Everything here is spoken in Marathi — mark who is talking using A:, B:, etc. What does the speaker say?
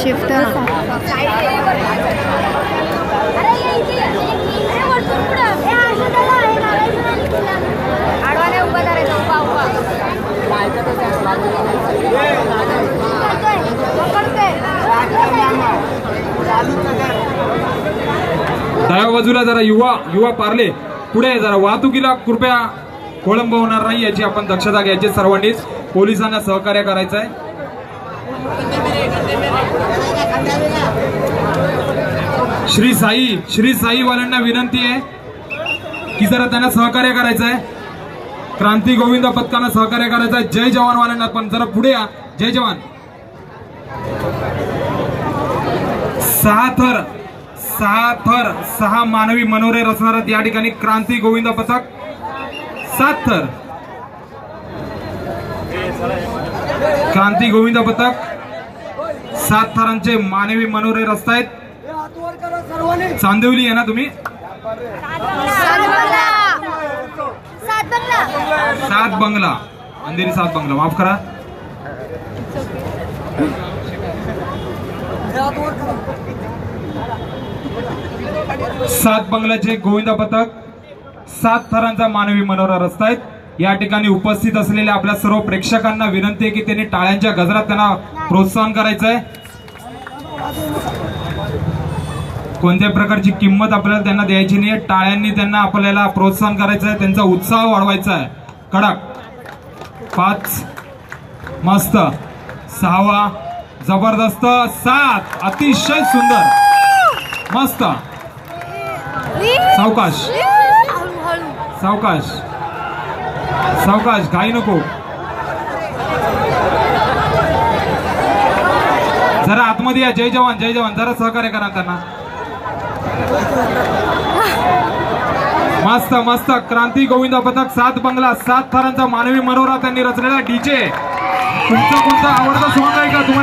A: शिफ्ट
B: डाव्या बाजूला जरा युवा पारले पुढे जरा वाहतुकीला कृपया खोळंब होणार नाही याची आपण दक्षता घ्यायची सर्वांनीच पोलिसांना सहकार्य करायचं आहे। श्री साई वाल्यांना विनंती आहे की जरा त्यांना सहकार्य करायचं आहे। क्रांती गोविंद पथकांना सहकार्य करायचं आहे। जय जवान वाल्यांना पण जरा पुढे या। जय जवान। 6 थर 6 मानवी मनोरे रचणार या ठिकाणी क्रांती गोविंद पथक 7 थर क्रांती गोविंद पथक 7 थरांचे मानवी मनोरे रचतायत। चांदिवली आहे ना तुम्ही? 7 बंगला अंधेरी 7 बंगला माफ करा। सात बंगल्याचे गोविंद पथक 7 थरांचा मानवी मनोरा रचतायत। या ठिकाणी उपस्थित असलेल्या आपल्या सर्व प्रेक्षकांना विनंती आहे की त्यांनी टाळ्यांच्या गजरात त्यांना प्रोत्साहन करायचं आहे। कोणत्या प्रकारची किंमत आपल्याला त्यांना द्यायची नाही, टाळ्यांनी त्यांना आपल्याला प्रोत्साहन करायचं आहे, त्यांचा उत्साह वाढवायचा आहे। कडक 5 मस्त 6 जबरदस्त 7 अतिशय सुंदर मस्त सावकाश सावकाश सावकाश घाई नको। जरा आतमध्ये या। जय जवान जरा सहकार्य करा त्यांना। मस्त मस्त क्रांती गोविंद पथक 7 बंगला 7 थरांचा मानवी मनोरा त्यांनी रचलेला डीजे। तुमचा कोणता आवडता सॉन्ग आहे का तुम्हाला?